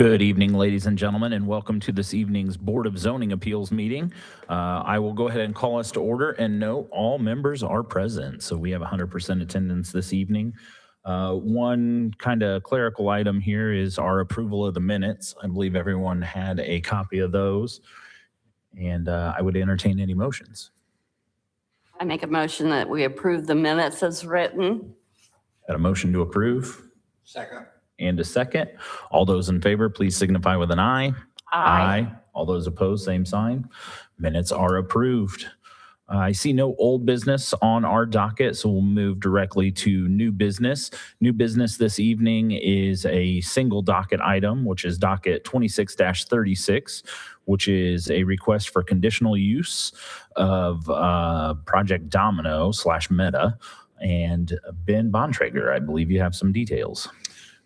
Good evening, ladies and gentlemen, and welcome to this evening's Board of Zoning Appeals meeting. I will go ahead and call us to order and note all members are present. So we have 100% attendance this evening. One kind of clerical item here is our approval of the minutes. I believe everyone had a copy of those, and I would entertain any motions. I make a motion that we approve the minutes as written. Got a motion to approve? Second. And a second. All those in favor, please signify with an aye. Aye. All those opposed, same sign. Minutes are approved. I see no old business on our docket, so we'll move directly to new business. New business this evening is a single docket item, which is docket 26-36, which is a request for conditional use of Project Domino / Meta. And Ben Bontrager, I believe you have some details.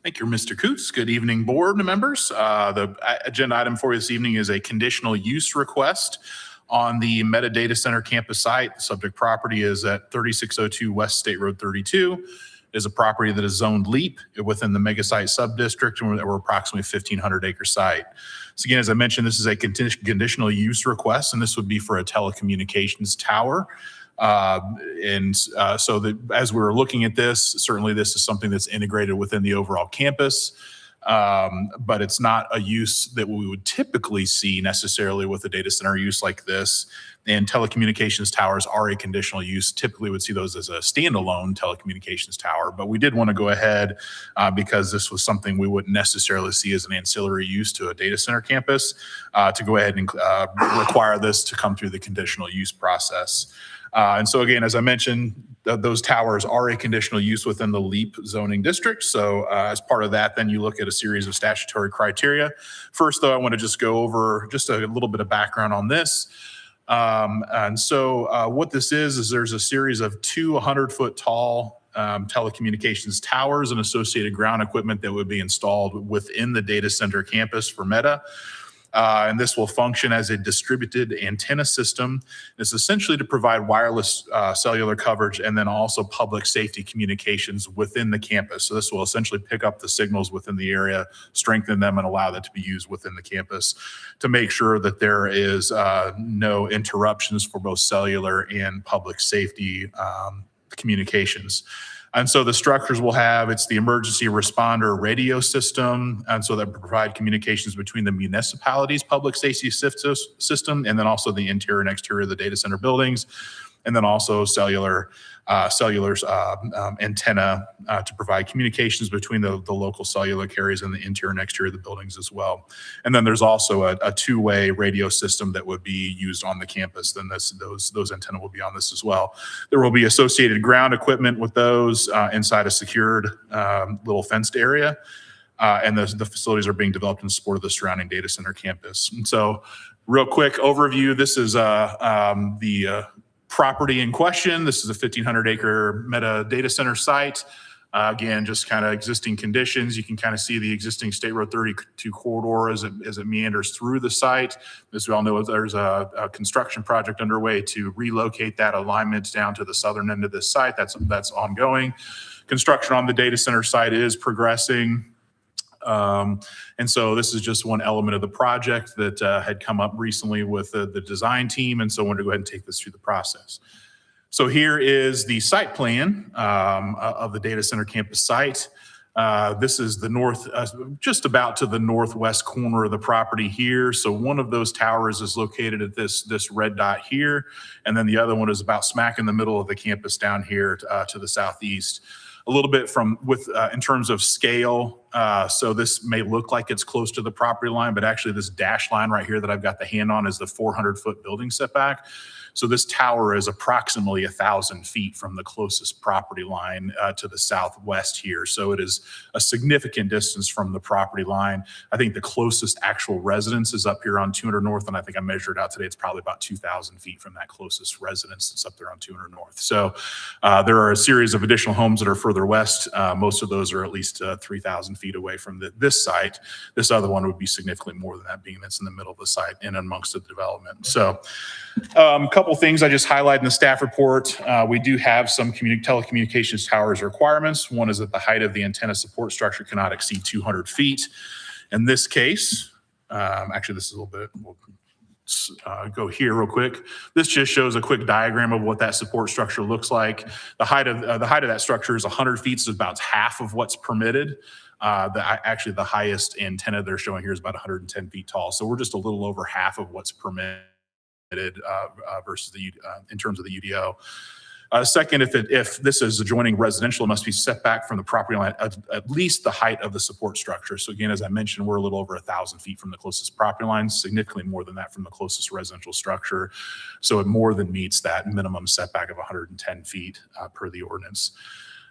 Thank you, Mr. Coots. Good evening, board members. The agenda item for this evening is a conditional use request on the Meta Data Center campus site. The subject property is at 3602 West State Road 32. It is a property that is zoned LEAP within the mega site subdistrict, and we're approximately 1,500 acre site. So again, as I mentioned, this is a conditional use request, and this would be for a telecommunications tower. So that as we were looking at this, certainly this is something that's integrated within the overall campus, but it's not a use that we would typically see necessarily with a data center use like this. And telecommunications towers are a conditional use. Typically would see those as a standalone telecommunications tower, but we did want to go ahead because this was something we wouldn't necessarily see as an ancillary use to a data center campus to go ahead and require this to come through the conditional use process. And so again, as I mentioned, those towers are a conditional use within the LEAP zoning district. So as part of that, then you look at a series of statutory criteria. First, though, I want to just go over just a little bit of background on this. What this is there's a series of two 100-foot tall telecommunications towers and associated ground equipment that would be installed within the data center campus for Meta. And this will function as a distributed antenna system. It's essentially to provide wireless cellular coverage and then also public safety communications within the campus. So this will essentially pick up the signals within the area, strengthen them, and allow that to be used within the campus to make sure that there is no interruptions for both cellular and public safety communications. And so the structures will have, it's the emergency responder radio system, and so that provide communications between the municipality's public safety system and then also the interior and exterior of the data center buildings, and then also cellular's antenna to provide communications between the local cellular carriers and the interior and exterior of the buildings as well. And then there's also a two-way radio system that would be used on the campus. Then those antenna will be on this as well. There will be associated ground equipment with those inside a secured little fenced area. And the facilities are being developed in support of the surrounding data center campus. And so real quick overview, this is the property in question. This is a 1,500 acre Meta data center site. Again, just kind of existing conditions. You can kind of see the existing State Road 32 corridor as it meanders through the site. As we all know, there's a construction project underway to relocate that alignment down to the southern end of this site. That's ongoing. Construction on the data center site is progressing. And so this is just one element of the project that had come up recently with the design team. And so I wanted to go ahead and take this through the process. So here is the site plan of the data center campus site. This is the north, just about to the northwest corner of the property here. So one of those towers is located at this red dot here. And then the other one is about smack in the middle of the campus down here to the southeast. A little bit in terms of scale. So this may look like it's close to the property line, but actually this dash line right here that I've got the hand on is the 400-foot building setback. So this tower is approximately 1,000 feet from the closest property line to the southwest here. So it is a significant distance from the property line. I think the closest actual residence is up here on 200 North, and I think I measured out today, it's probably about 2,000 feet from that closest residence that's up there on 200 North. So there are a series of additional homes that are further west. Most of those are at least 3,000 feet away from this site. This other one would be significantly more than that, being that's in the middle of the site and amongst the development. So a couple things I just highlighted in the staff report. We do have some telecommunications towers requirements. One is that the height of the antenna support structure cannot exceed 200 feet. In this case, actually, this is a little bit, we'll go here real quick. This just shows a quick diagram of what that support structure looks like. The height of that structure is 100 feet, so about half of what's permitted. Actually, the highest antenna they're showing here is about 110 feet tall. So we're just a little over half of what's permitted versus in terms of the UDO. Second, if this is adjoining residential, it must be set back from the property line at least the height of the support structure. So again, as I mentioned, we're a little over 1,000 feet from the closest property line, significantly more than that from the closest residential structure. So it more than meets that minimum setback of 110 feet per the ordinance.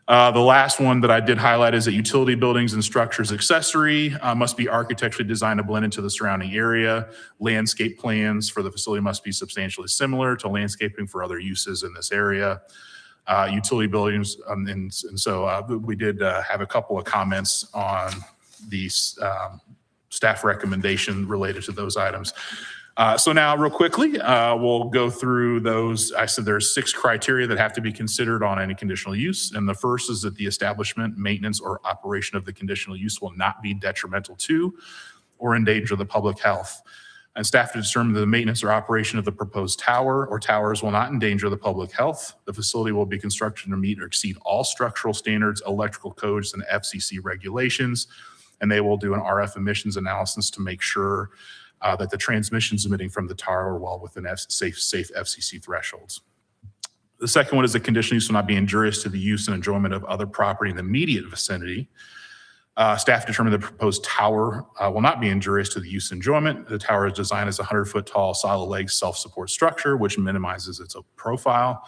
The last one that I did highlight is that utility buildings and structures accessory must be architecturally designed to blend into the surrounding area. Landscape plans for the facility must be substantially similar to landscaping for other uses in this area. Utility buildings, and so we did have a couple of comments on the staff recommendation related to those items. So now real quickly, we'll go through those. I said there's 6 criteria that have to be considered on any conditional use. And the first is that the establishment, maintenance, or operation of the conditional use will not be detrimental to or endanger the public health. And staff to determine that the maintenance or operation of the proposed tower or towers will not endanger the public health. The facility will be constructed to meet or exceed all structural standards, electrical codes, and FCC regulations. And they will do an RF emissions analysis to make sure that the transmissions emitting from the tower are well within safe FCC thresholds. The second one is the conditional use will not be injurious to the use and enjoyment of other property in the immediate vicinity. Staff determined the proposed tower will not be injurious to the use and enjoyment. The tower is designed as a 100-foot tall, solid leg self-support structure, which minimizes its profile.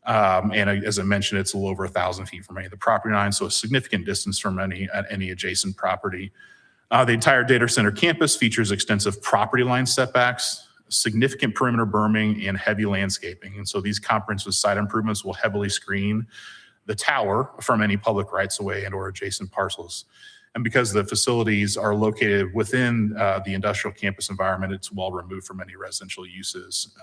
And as I mentioned, it's a little over 1,000 feet from any of the property lines, so a significant distance from any adjacent property. The entire data center campus features extensive property line setbacks, significant perimeter berming, and heavy landscaping. And so these comprehensive site improvements will heavily screen the tower from any public rights of way and or adjacent parcels. And because the facilities are located within the industrial campus environment, it's well removed from any residential uses.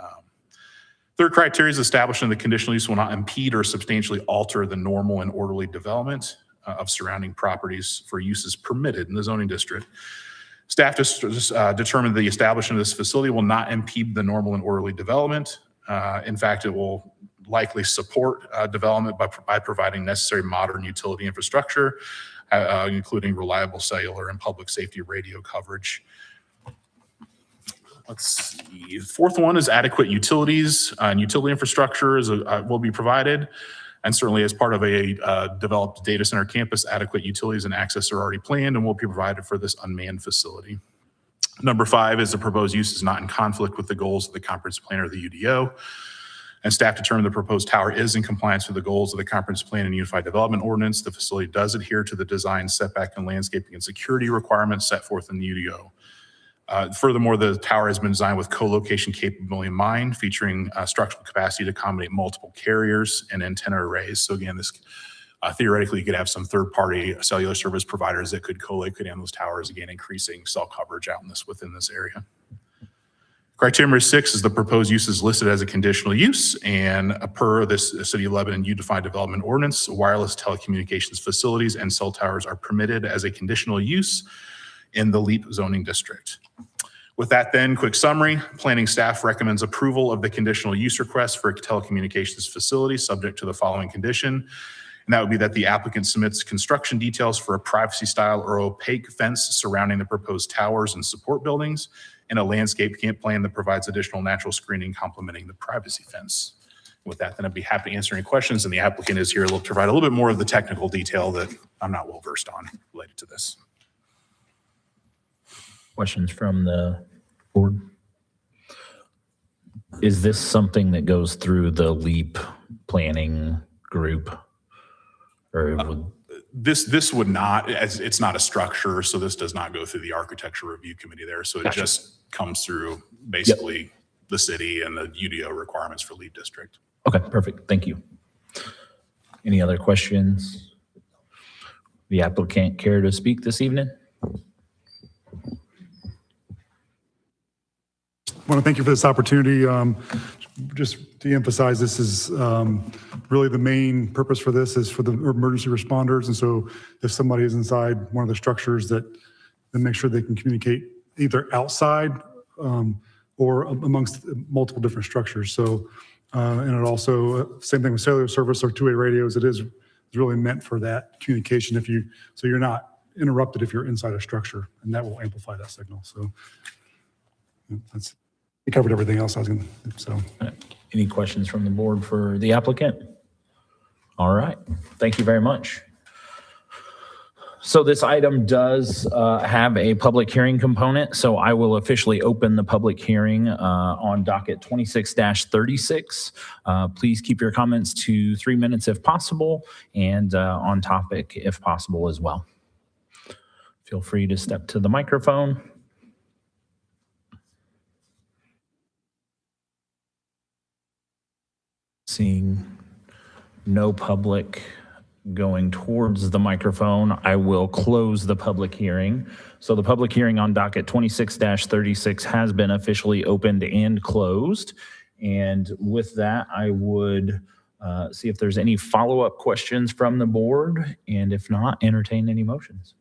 Third criteria is establishing the conditional use will not impede or substantially alter the normal and orderly development of surrounding properties for uses permitted in the zoning district. Staff determined the establishment of this facility will not impede the normal and orderly development. In fact, it will likely support development by providing necessary modern utility infrastructure, including reliable cellular and public safety radio coverage. Let's see. The fourth one is adequate utilities and utility infrastructure will be provided. And certainly as part of a developed data center campus, adequate utilities and access are already planned and will be provided for this unmanned facility. Number 5 is the proposed use is not in conflict with the goals of the comprehensive plan or the UDO. And staff determined the proposed tower is in compliance with the goals of the comprehensive plan and unified development ordinance. The facility does adhere to the design, setback, and landscaping and security requirements set forth in the UDO. Furthermore, the tower has been designed with co-location capability in mind, featuring structural capacity to accommodate multiple carriers and antenna arrays. So again, this theoretically you could have some third-party cellular service providers that could co-locate on those towers, again increasing cell coverage out within this area. Criteria number 6 is the proposed use is listed as a conditional use, and per this City of Lebanon Unified Development Ordinance, wireless telecommunications facilities and cell towers are permitted as a conditional use in the LEAP zoning district. With that then, quick summary, planning staff recommends approval of the conditional use request for a telecommunications facility subject to the following condition. And that would be that the applicant submits construction details for a privacy style or opaque fence surrounding the proposed towers and support buildings and a landscape camp plan that provides additional natural screening complementing the privacy fence. With that, then I'd be happy to answer any questions, and the applicant is here to provide a little bit more of the technical detail that I'm not well versed on related to this. Questions from the board? Is this something that goes through the LEAP planning group? Or would... This would not, as it's not a structure, so this does not go through the architecture review committee there. So it Gotcha. just comes through basically the city and the UDO requirements for LEAP district. Okay, perfect. Thank you. Any other questions? The applicant care to speak this evening? I want to thank you for this opportunity. Just to emphasize, this is really the main purpose for this is for the emergency responders. And so if somebody is inside one of the structures that then make sure they can communicate either outside or amongst multiple different structures. So, and it also, same thing with cellular service or two-way radios, it is really meant for that communication so you're not interrupted if you're inside a structure, and that will amplify that signal. So we covered everything else I was going to, so. Any questions from the board for the applicant? All right, thank you very much. So this item does have a public hearing component, so I will officially open the public hearing on docket 26-36. Please keep your comments to 3 minutes if possible, and on topic if possible as well. Feel free to step to the microphone. Seeing no public going towards the microphone, I will close the public hearing. So the public hearing on docket 26-36 has been officially opened and closed. And with that, I would see if there's any follow-up questions from the board, and if not, entertain any motions.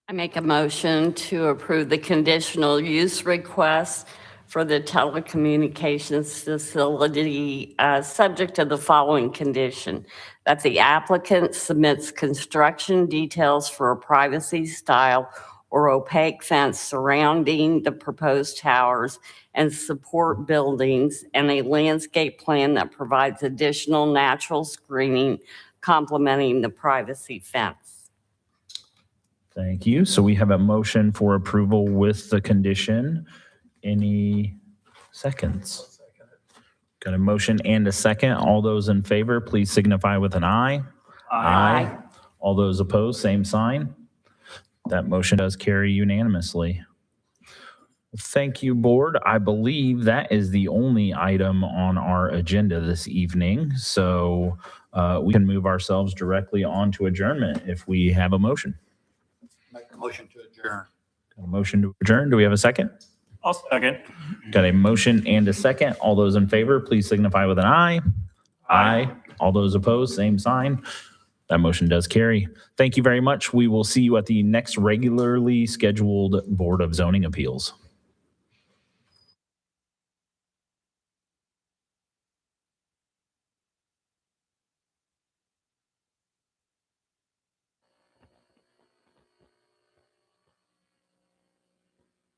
I make a motion to approve the conditional use request for the telecommunications facility, subject to the following condition: that the applicant submits construction details for a privacy style or opaque fence surrounding the proposed towers and support buildings, and a landscape plan that provides additional natural screening complementing the privacy fence. Thank you. So we have a motion for approval with the condition. Any seconds? Got a motion and a second. All those in favor, please signify with an aye. Aye. All those opposed, same sign. That motion does carry unanimously. Thank you, board. I believe that is the only item on our agenda this evening. So we can move ourselves directly on to adjournment if we have a motion. Make a motion to adjourn. Got a motion to adjourn. Do we have a second? I'll second. Got a motion and a second. All those in favor, please signify with an aye. Aye. All those opposed, same sign. That motion does carry. Thank you very much. We will see you at the next regularly scheduled Board of Zoning Appeals.